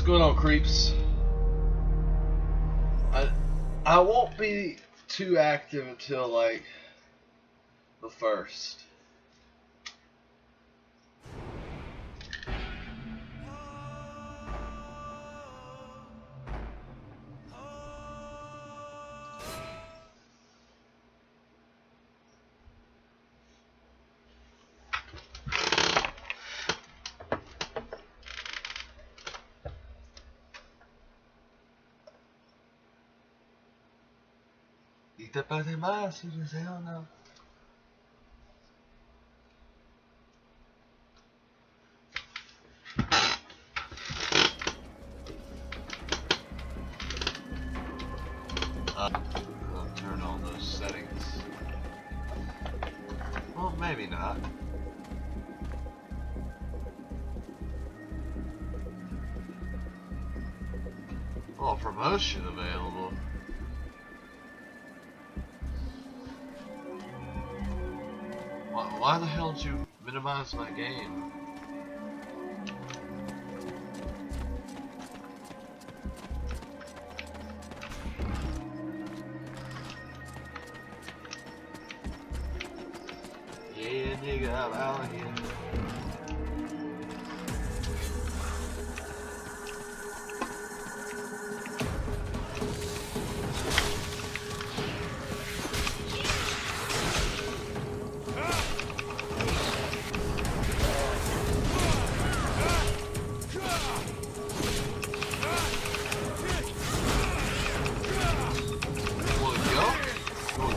going on, creeps? I won't be too active until like the 1st. Y te parece más, si yo sé o no. We'll turn all those settings. Well, maybe not. Oh, promotion available. Why the hell did you minimize my game? Yeah, nigga, I'm out here.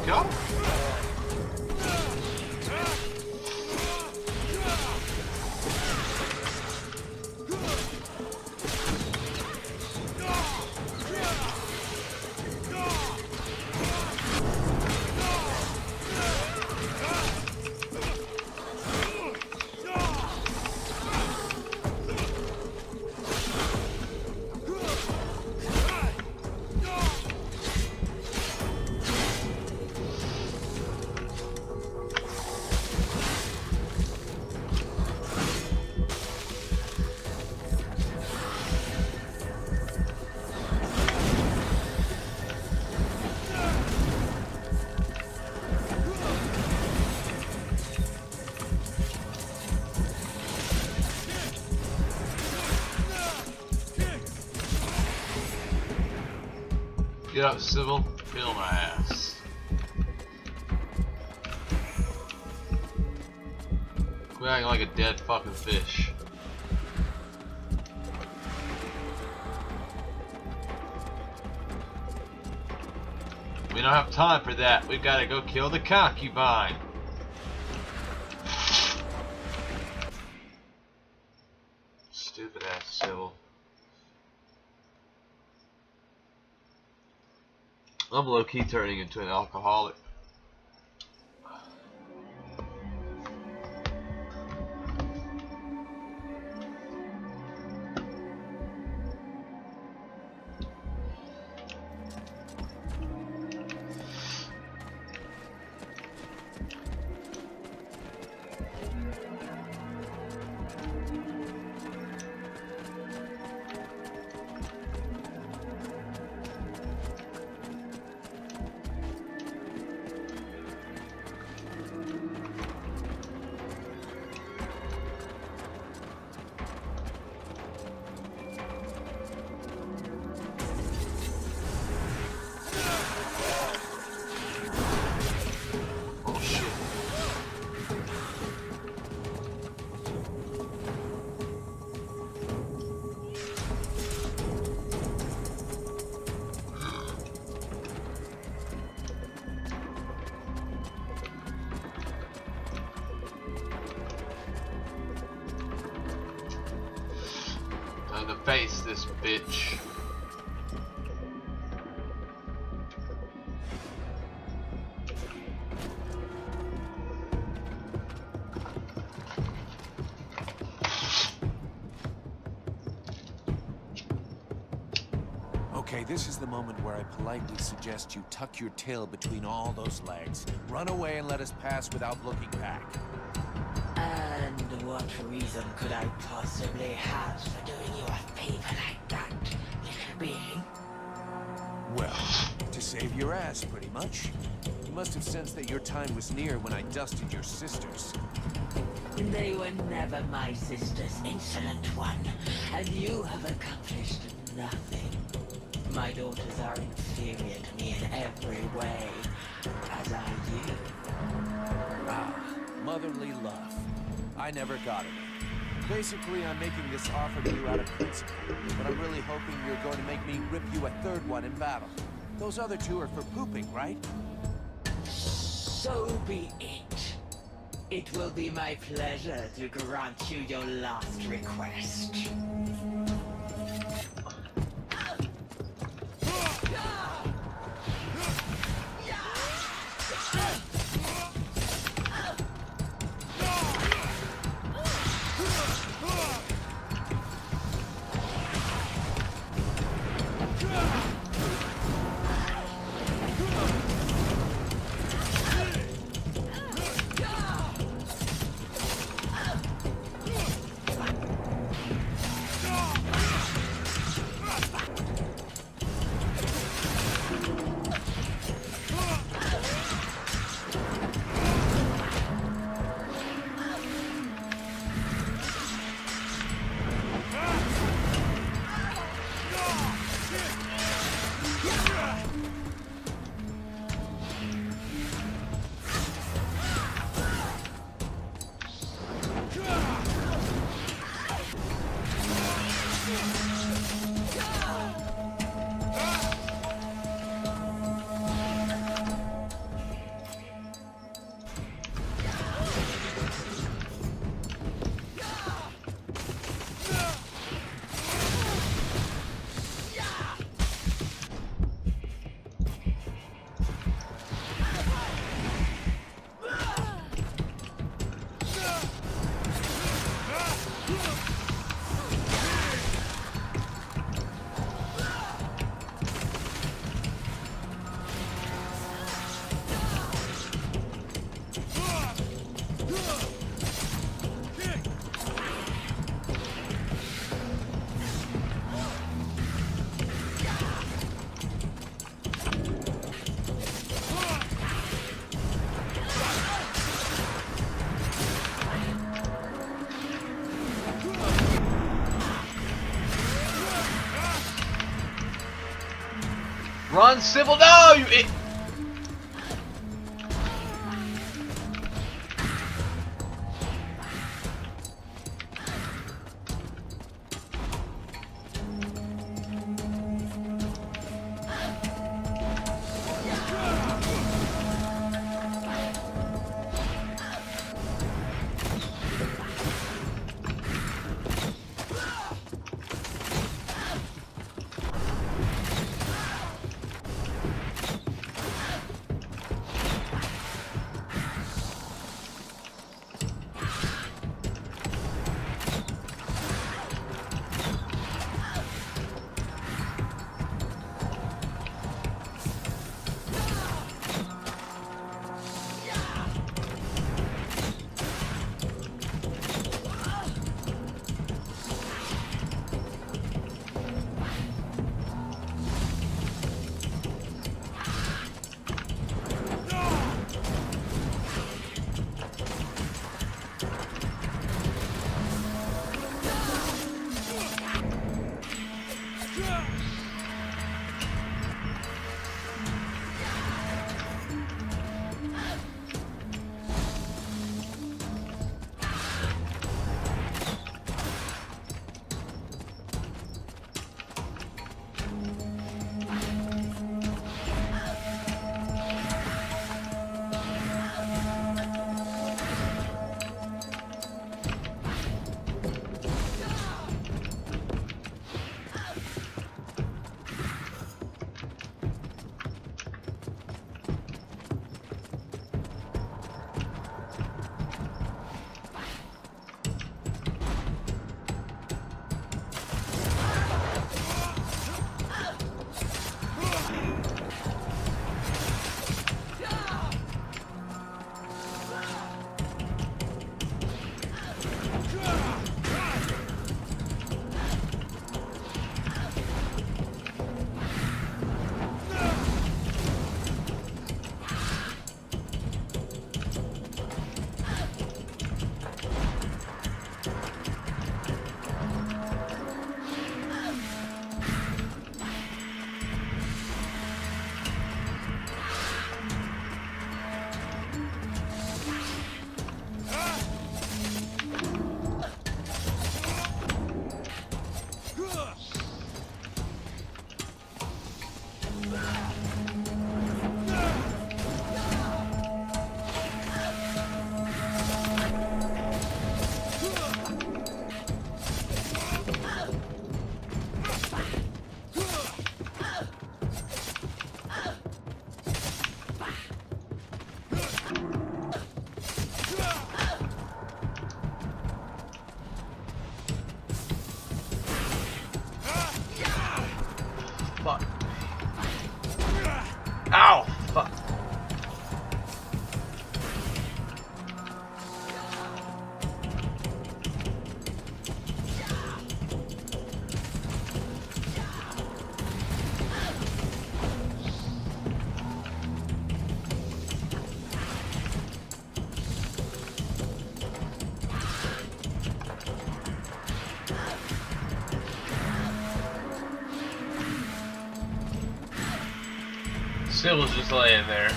Go. Get up, Sybil. Kill my ass. Quit acting like a dead fucking fish. We don't have time for that. We've got to go kill the concubine. Stupid ass Sybil. I'm low-key turning into an alcoholic. Time to face this bitch. Okay, this is the moment where I politely suggest you tuck your tail between all those legs, run away and let us pass without looking back. And what reason could I possibly have for doing you a favor like that? being? Well, to save your ass, pretty much. You must have sensed that your time was near when I dusted your sisters. They were never my sisters, insolent one. And you have accomplished nothing. My daughters are inferior to me in every way, as are you. Ah, motherly love. I never got it. Basically, I'm making this offer to you out of principle, but I'm really hoping you're going to make me rip you a third one in battle. Those other two are for pooping, right? So be it. It will be my pleasure to grant you your last request. Run, Sybil! No, you. Sybil's just laying there.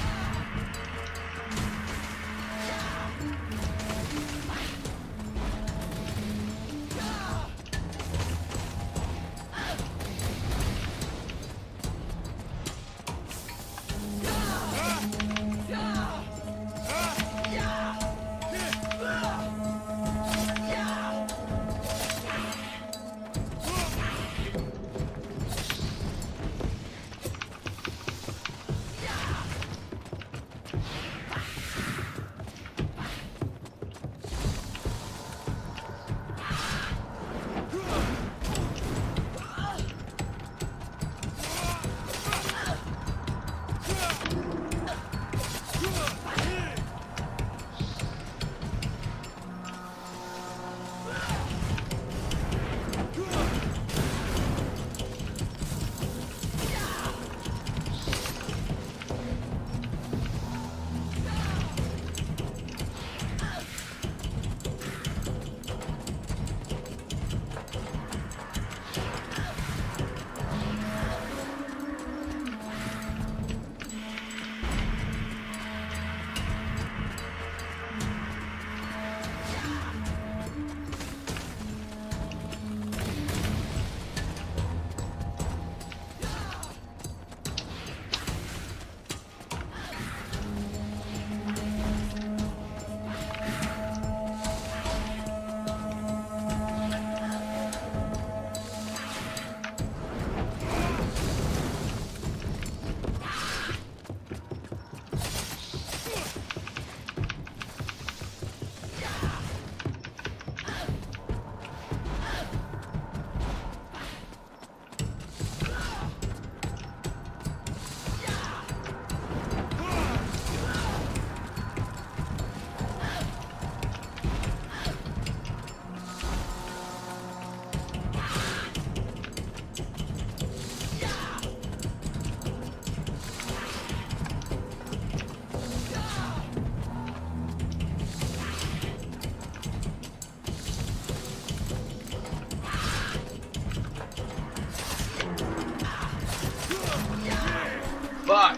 Fuck!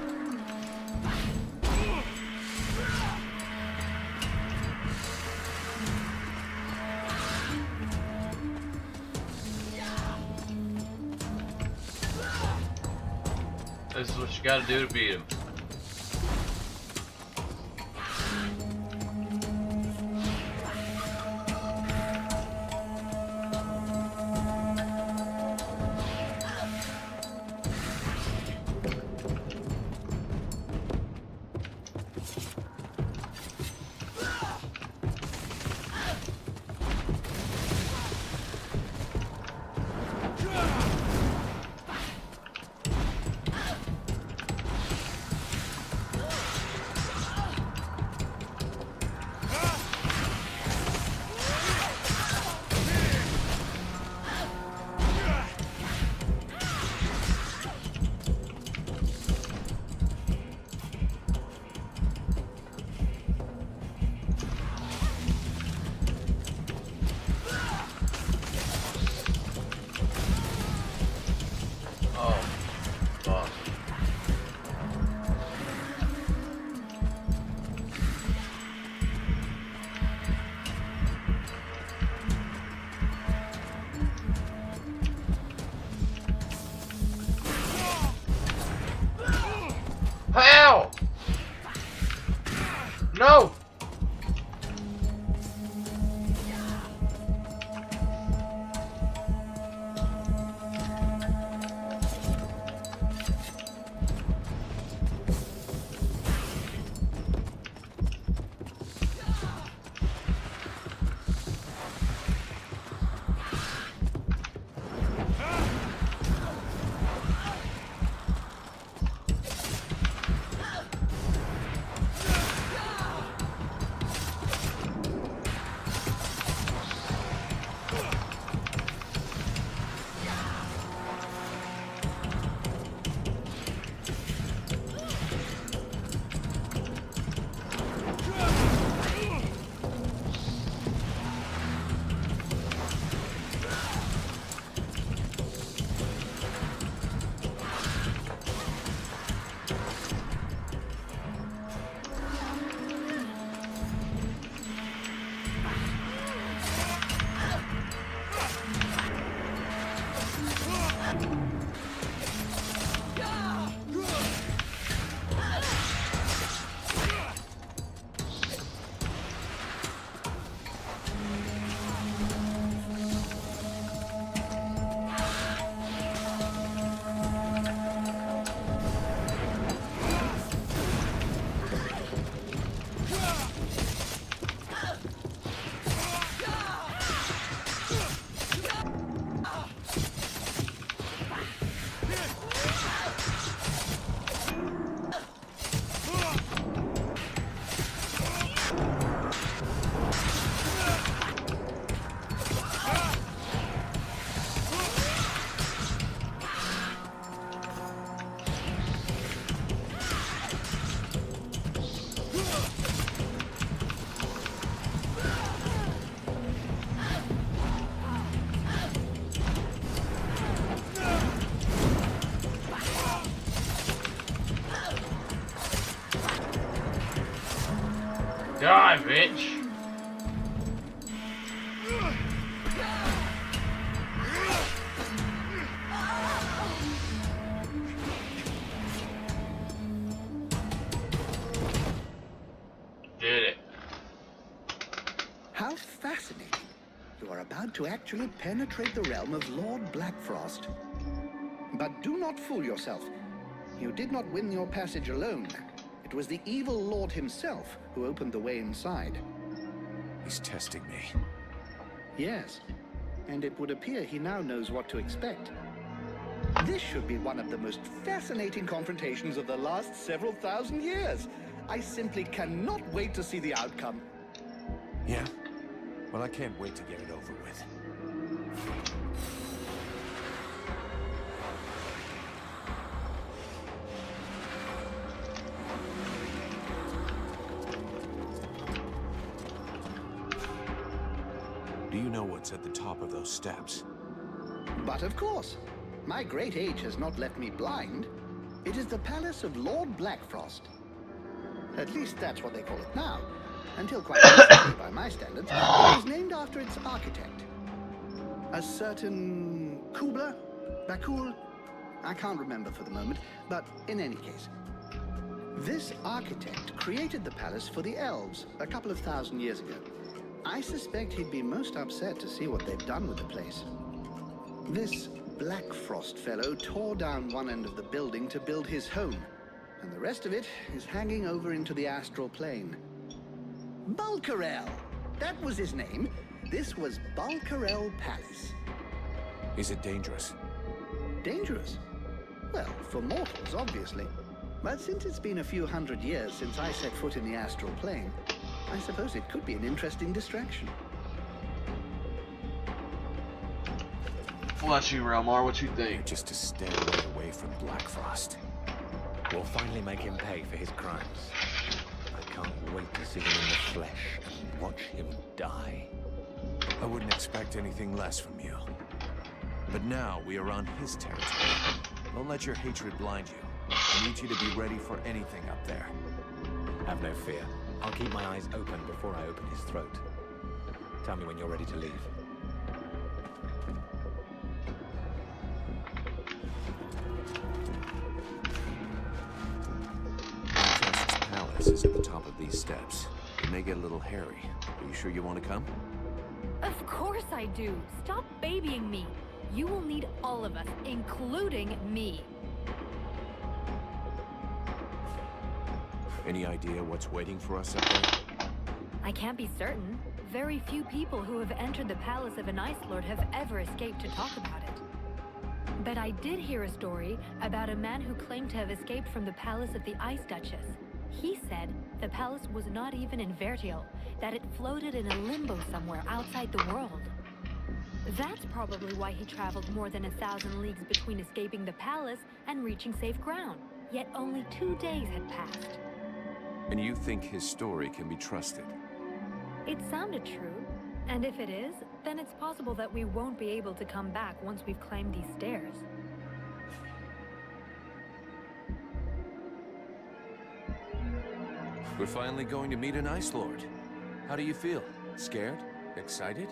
This is what you gotta do to beat him. Die, bitch. Did it. How fascinating. You are about to actually penetrate the realm of Lord Blackfrost. But do not fool yourself. You did not win your passage alone. It was the evil Lord himself who opened the way inside. He's testing me. Yes, and it would appear he now knows what to expect. This should be one of the most fascinating confrontations of the last several thousand years. I simply cannot wait to see the outcome. Yeah? Well, I can't wait to get it over with. Do you know what's at the top of those steps? But of course, my great age has not left me blind. It is the palace of Lord Blackfrost. At least that's what they call it now. Until quite recently, by my standards, it was named after its architect. A certain Kubler? Bakul? I can't remember for the moment, but in any case. This architect created the palace for the elves a couple of thousand years ago. I suspect he'd be most upset to see what they've done with the place. This Blackfrost fellow tore down one end of the building to build his home, and the rest of it is hanging over into the astral plane. Bulkarel! That was his name. This was Bulkarel Palace. Is it dangerous? Dangerous? Well, for mortals, obviously. But since it's been a few hundred years since I set foot in the astral plane, I suppose it could be an interesting distraction. Fleshy Relmar, what you think? Just to stay away from Blackfrost. We'll finally make him pay for his crimes. I can't wait to see him in the flesh and watch him die. I wouldn't expect anything less from you. But now we are on his territory. Don't let your hatred blind you. I need you to be ready for anything up there. Have no fear. I'll keep my eyes open before I open his throat. Tell me when you're ready to leave. Blackfrost's palace is at the top of these steps. It may get a little hairy. Are you sure you want to come? Of course I do. Stop babying me. You will need all of us, including me. Any idea what's waiting for us up there? I can't be certain. Very few people who have entered the palace of an Ice Lord have ever escaped to talk about it. But I did hear a story about a man who claimed to have escaped from the palace of the Ice Duchess. He said the palace was not even in Vertial, that it floated in a limbo somewhere outside the world. That's probably why he traveled more than 1,000 leagues between escaping the palace and reaching safe ground. Yet only 2 days had passed. And you think his story can be trusted? It sounded true. And if it is, then it's possible that we won't be able to come back once we've climbed these stairs. We're finally going to meet an Ice Lord. How do you feel? Scared? Excited?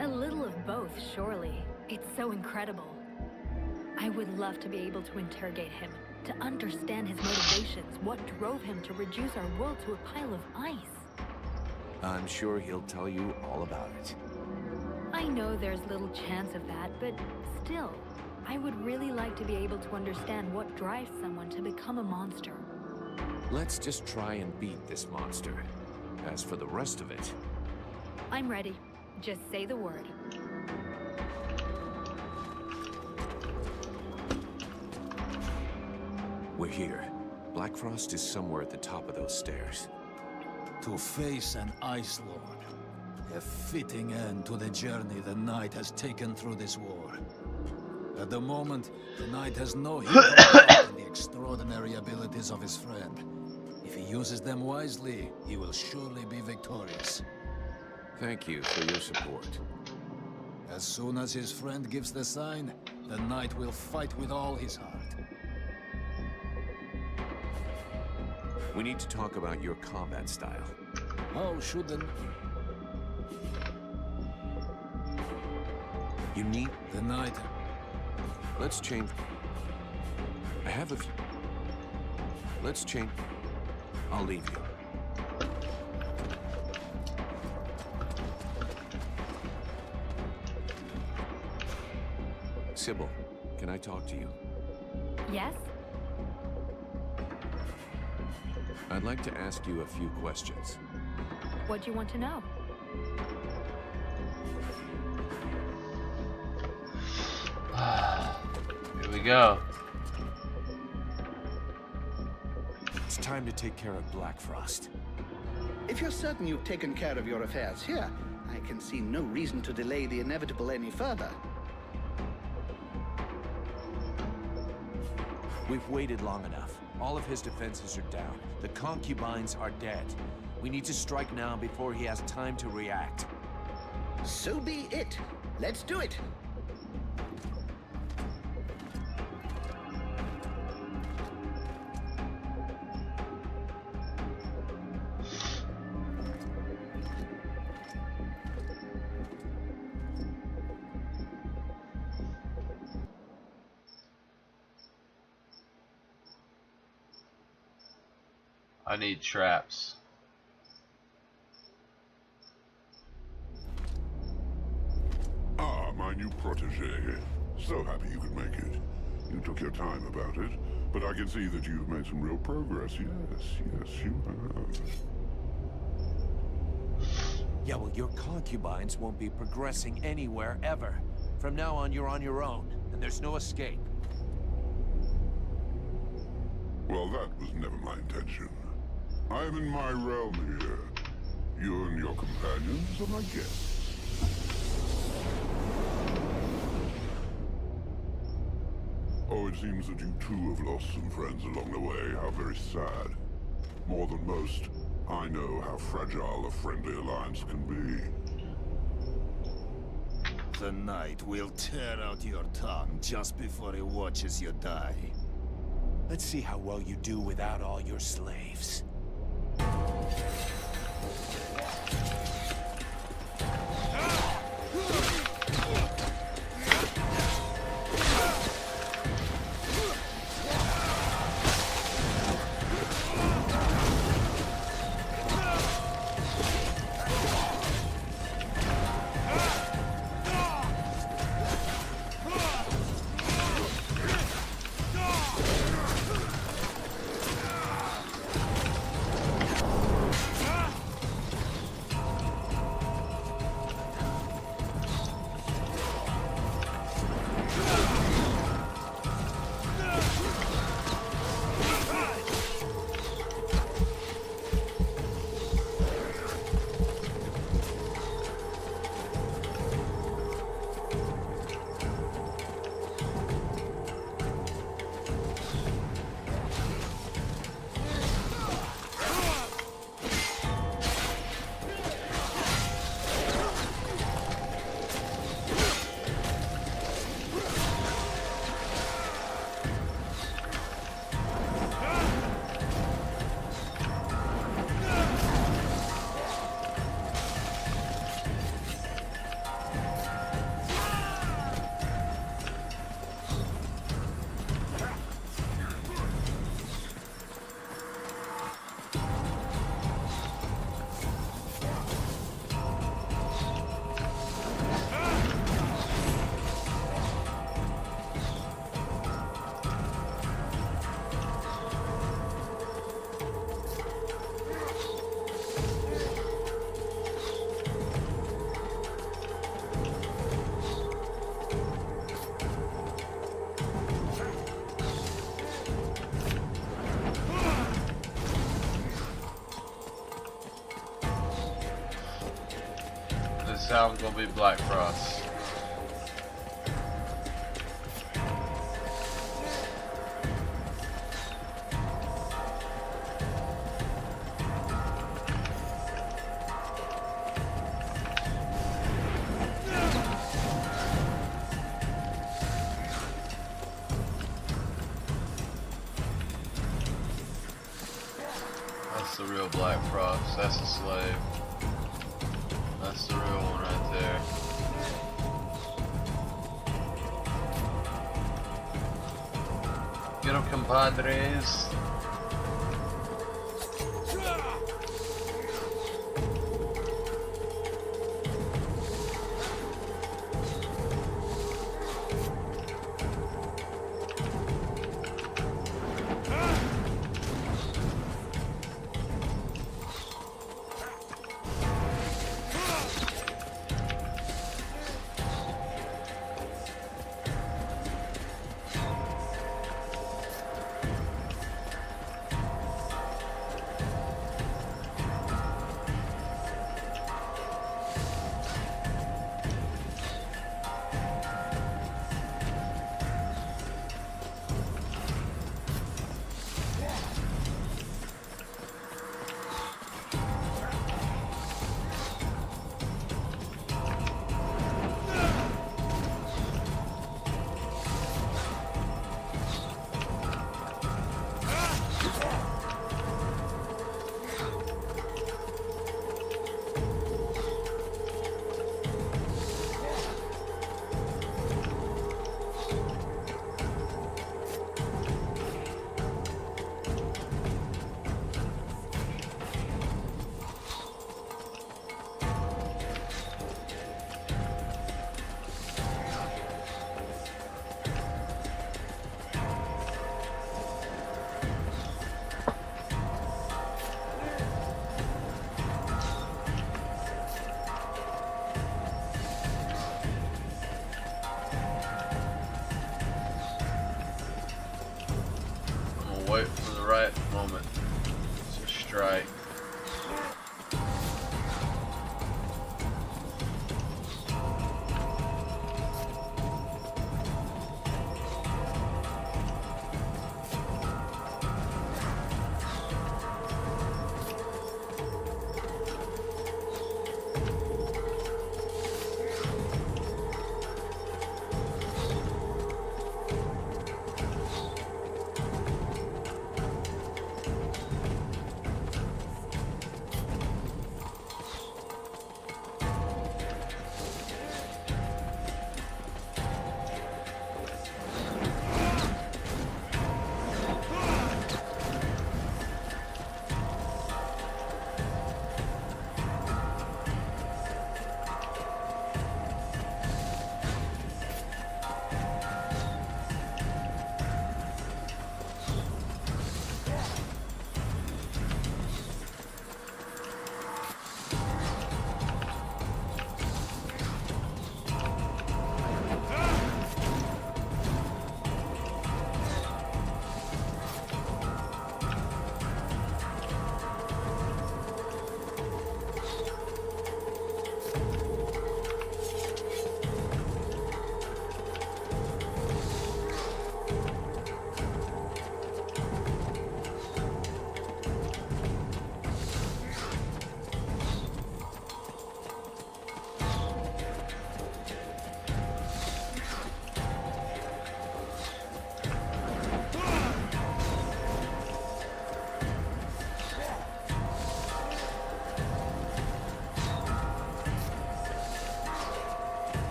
A little of both, surely. It's so incredible. I would love to be able to interrogate him, to understand his motivations, what drove him to reduce our world to a pile of ice. I'm sure he'll tell you all about it. I know there's little chance of that, but still, I would really like to be able to understand what drives someone to become a monster. Let's just try and beat this monster. As for the rest of it... I'm ready. Just say the word. We're here. Blackfrost is somewhere at the top of those stairs. To face an Ice Lord. A fitting end to the journey the Knight has taken through this war. At the moment, the Knight has no hint of doubt in the extraordinary abilities of his friend. If he uses them wisely, he will surely be victorious. Thank you for your support. As soon as his friend gives the sign, the Knight will fight with all his heart. We need to talk about your combat style. How should the... You need... The night... Let's change... I have a few... Let's change... I'll leave you. Sybil, can I talk to you? Yes? I'd like to ask you a few questions. What do you want to know? Here we go. It's time to take care of Blackfrost. If you're certain you've taken care of your affairs here, I can see no reason to delay the inevitable any further. We've waited long enough. All of his defenses are down. The concubines are dead. We need to strike now before he has time to react. So be it. Let's do it. I need traps. Ah, my new protege. So happy you could make it. You took your time about it, but I can see that you've made some real progress. Yes, you have. Yeah, well, your concubines won't be progressing anywhere ever. From now on, you're on your own, and there's no escape. Well, that was never my intention. I am in my realm here. You and your companions are my guests. Oh, it seems that you too have lost some friends along the way. How very sad. More than most, I know how fragile a friendly alliance can be. Tonight we'll tear out your tongue just before he watches you die. Let's see how well you do without all your slaves. This sounds gonna be Blackfrost. That's the real Blackfrost. That's the slave. That's the real one right there. Get 'em, compadres. Wait for the right moment to strike.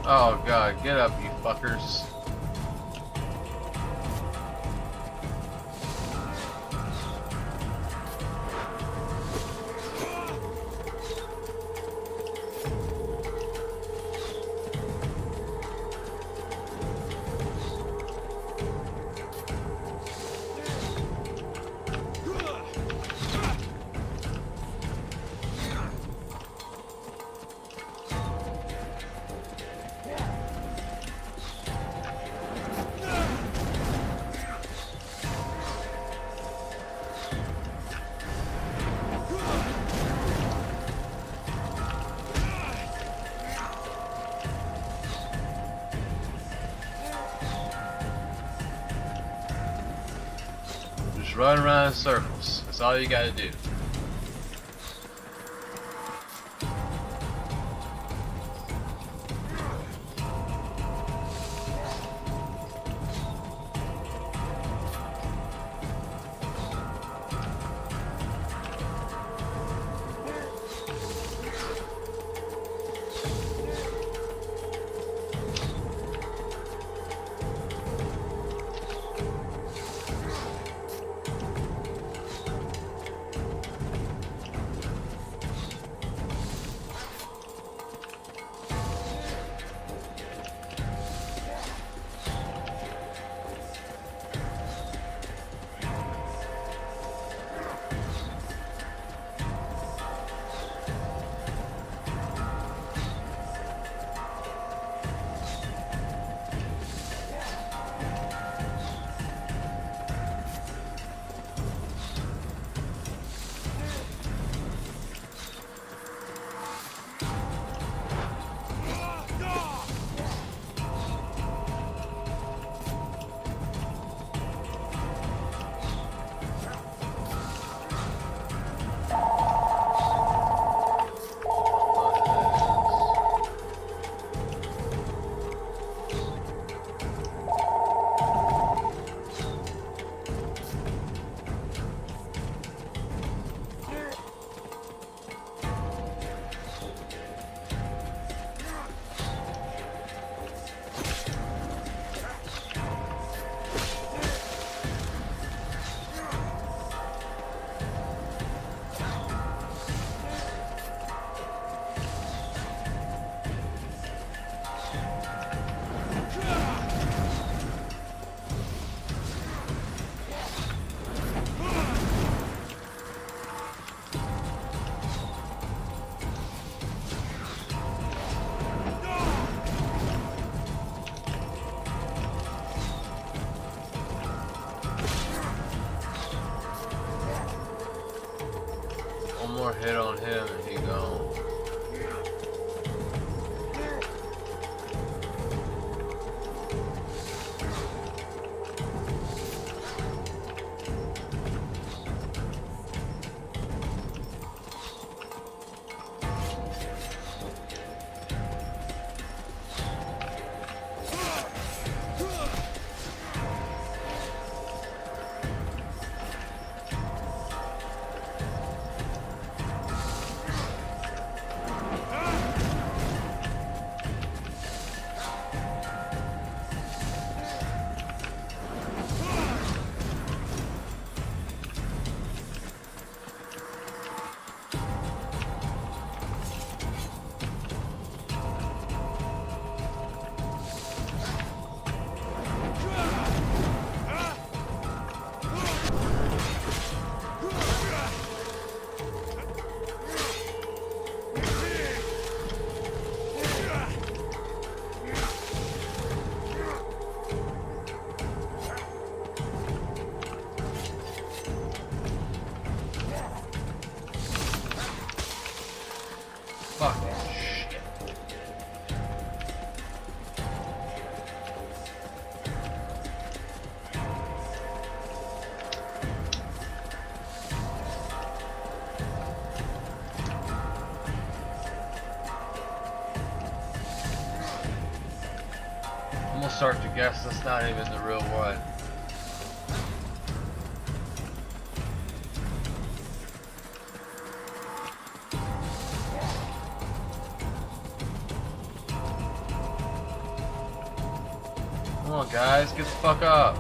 Oh god, get up, you fuckers. Run around in circles. That's all you gotta do. More hit on him and he gone. I'm gonna start to guess that's not even the real one. Come on guys, get the fuck up.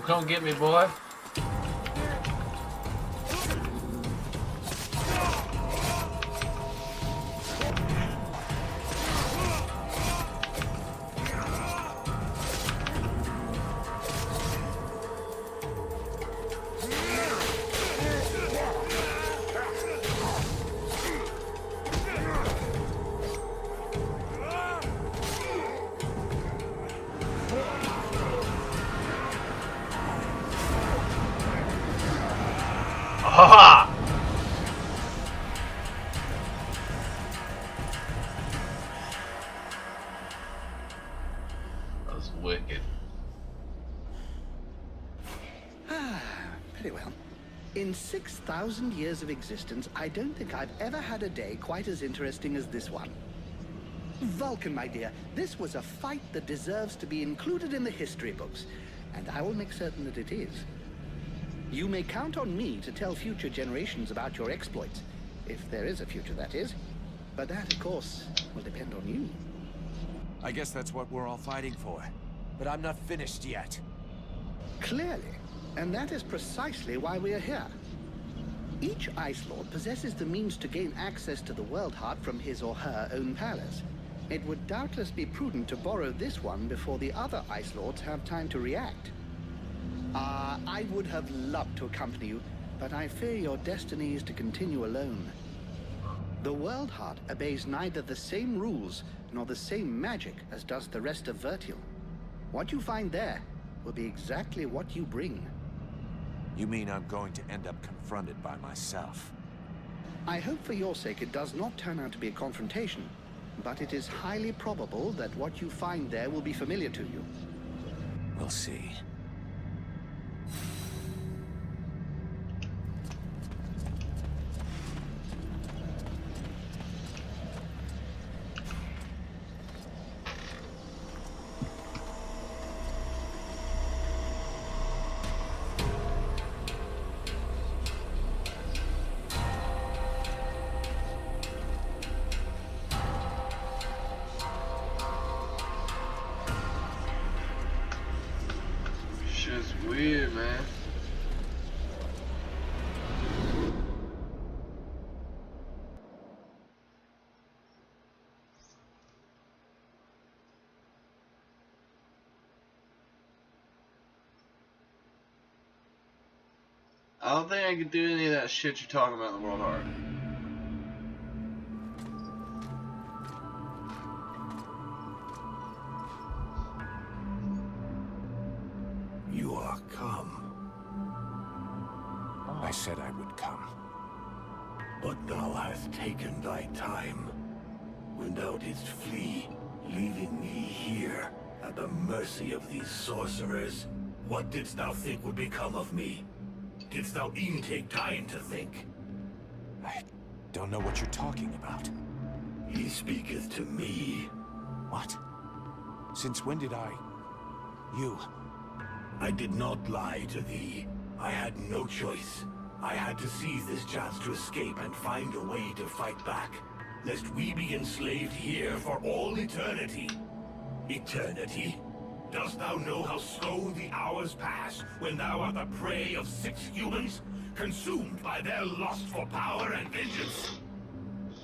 Come get me, boy. Ha! That was wicked. Very well. In 6,000 years of existence, I don't think I've ever had a day quite as interesting as this one. Vulcan, my dear, this was a fight that deserves to be included in the history books, and I will make certain that it is. You may count on me to tell future generations about your exploits, if there is a future, that is. But that, of course, will depend on you. I guess that's what we're all fighting for. But I'm not finished yet. Clearly, and that is precisely why we are here. Each Ice Lord possesses the means to gain access to the Worldheart from his or her own palace. It would doubtless be prudent to borrow this one before the other Ice Lords have time to react. I would have loved to accompany you, but I fear your destiny is to continue alone. The Worldheart obeys neither the same rules nor the same magic as does the rest of Vertial. What you find there will be exactly what you bring. You mean I'm going to end up confronted by myself? I hope for your sake it does not turn out to be a confrontation, but it is highly probable that what you find there will be familiar to you. We'll see. Shit's weird, man. I don't think I can do any of that shit you're talking about in the Worldheart. You are come. I said I would come. But thou hast taken thy time. When thou didst flee, leaving me here, at the mercy of these sorcerers, what didst thou think would become of me? Didst thou e'en take time to think? I don't know what you're talking about. He speaketh to me. What? Since when did I... You... I did not lie to thee. I had no choice. I had to seize this chance to escape and find a way to fight back, lest we be enslaved here for all eternity. Eternity? Dost thou know how slow the hours pass when thou art the prey of 6 humans, consumed by their lust for power and vengeance?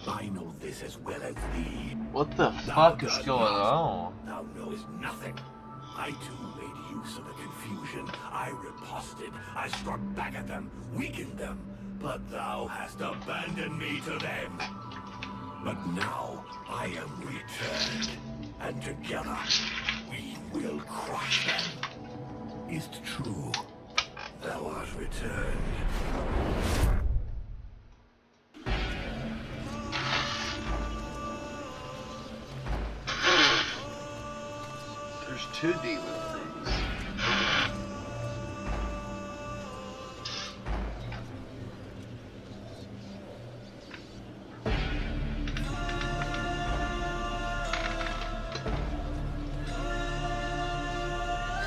I know this as well as thee. What the fuck is going on? Thou knowest nothing. I too made use of the confusion. I riposted. I struck back at them, weakened them. But thou hast abandoned me to them. But now I am returned, and together we will crush them. Is't true? Thou art returned. There's 2 demon things.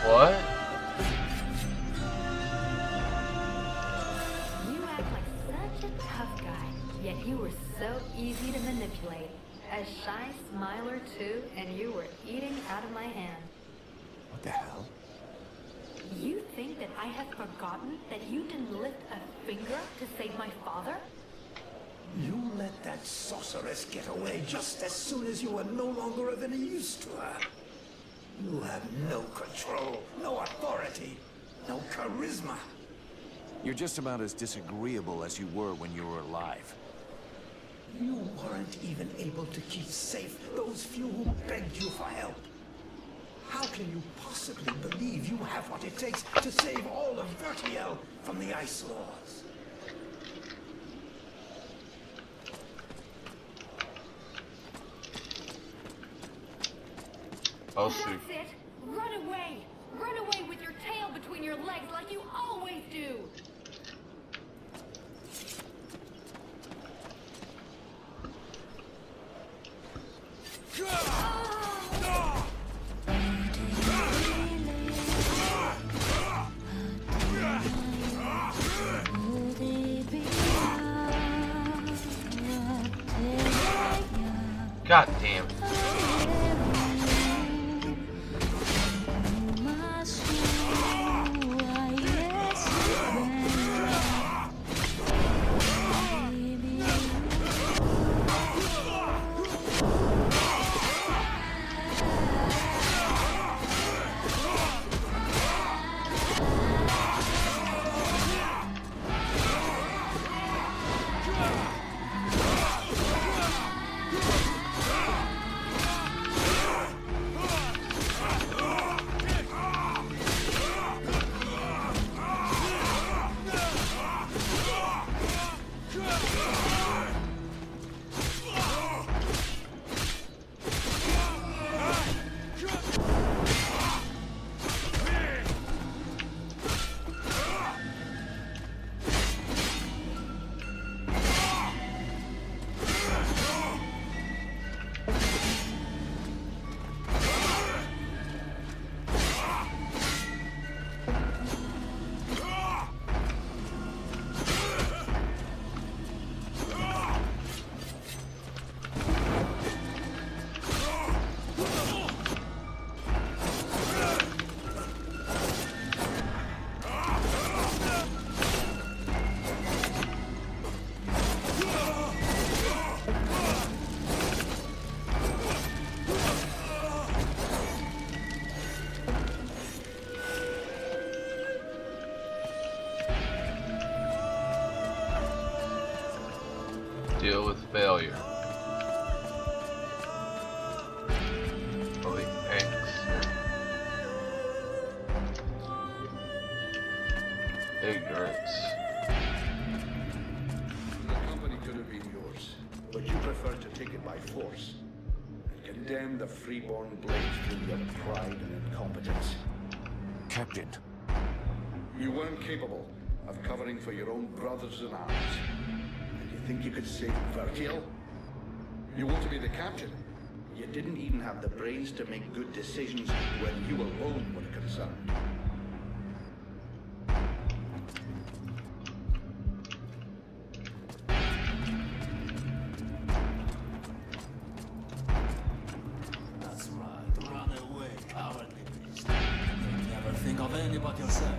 What? You act like such a tough guy, yet you were so easy to manipulate. A shy smiler too, and you were eating out of my hand. What the hell? You think that I have forgotten that you didn't lift a finger to save my father? You let that sorceress get away just as soon as you were no longer of any use to her. You have no control, no authority, no charisma. You're just about as disagreeable as you were when you were alive. You weren't even able to keep safe those few who begged you for help. How can you possibly believe you have what it takes to save all of Vertiel from the Ice Lords? I'll see. That's it! Run away! Run away with your tail between your legs like you always do! God damn. Deal with failure. Holy ignorance. The company could have been yours, but you preferred to take it by force and condemn the freeborn blades through your pride and incompetence. Captain. You weren't capable of covering for your own brothers in arms. And you think you could save Vertiel? You want to be the captain? You didn't even have the brains to make good decisions when you alone were concerned. That's right. Run away, cowardly beast. Don't never think of any but yourself.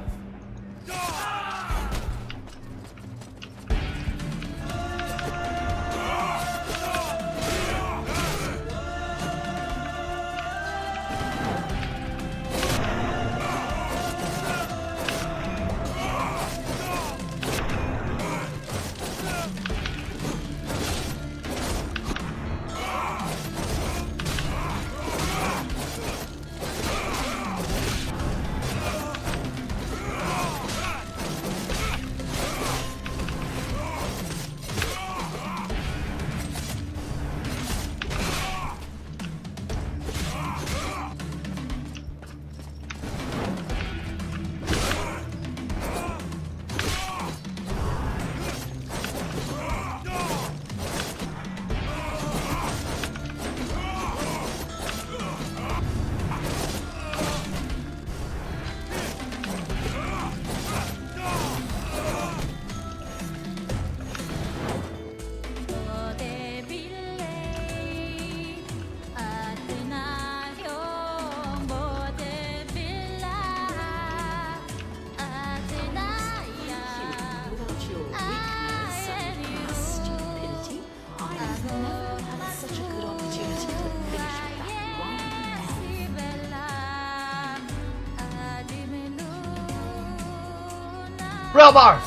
Rail bar!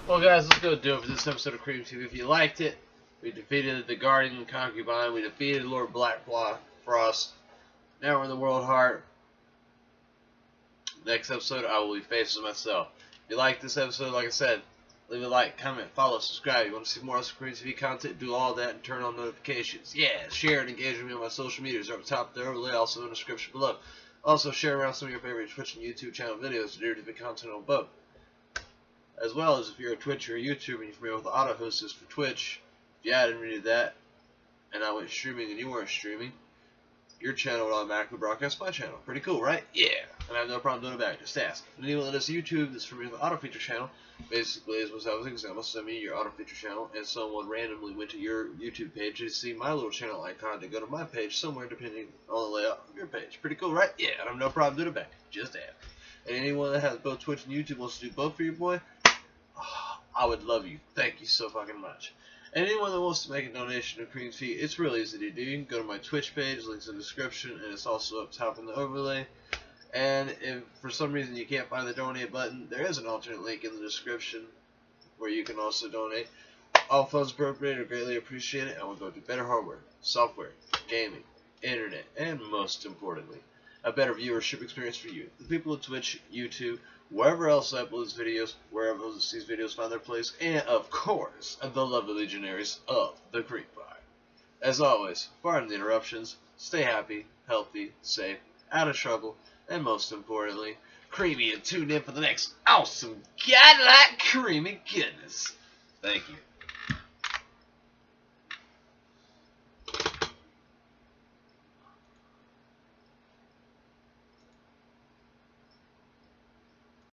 Well, guys, let's go do it for this episode of CreamTV. If you liked it, we defeated the Guardian Concubine. We defeated Lord Blackfrost. Now we're in the Worldheart. Next episode, I will be facing myself. If you like this episode, like I said, leave a like, comment, follow, subscribe. You want to see more CreamTV content, do all that and turn on notifications. Yeah, share and engage with me on my social medias. They're up top there, overlay, also in the description below. Also, share around some of your favorite Twitch and YouTube channel videos to do the content on both. As well as if you're a Twitch or a YouTuber and you're familiar with the auto hostess for Twitch, if you hadn't read that, and I went streaming and you weren't streaming, your channel would automatically broadcast my channel. Pretty cool, right? Yeah. And I have no problem doing it back. Just ask. And anyone that does YouTube that's familiar with the auto feature channel, basically, as was an example, send me your auto feature channel, and someone randomly went to your YouTube page to see my little channel icon to go to my page somewhere depending on the layout of your page. Pretty cool, right? Yeah. And I have no problem doing it back. Just ask. And anyone that has both Twitch and YouTube wants to do both for your boy, I would love you. Thank you so fucking much. And anyone that wants to make a donation to CreamTV, it's really easy to do. You can go to my Twitch page, links in the description, and it's also up top in the overlay. And if for some reason you can't find the donate button, there is an alternate link in the description where you can also donate. All funds appropriated are greatly appreciated, and we'll go to better hardware, software, gaming, internet, and most importantly, a better viewership experience for you, the people of Twitch, YouTube, wherever else I upload videos, wherever these videos find their place, and of course, the lovely legionaries of the CreamPire. As always, barring the interruptions, stay happy, healthy, safe, out of trouble, and most importantly, creamy and tune in for the next awesome godlike creamy goodness. Thank you.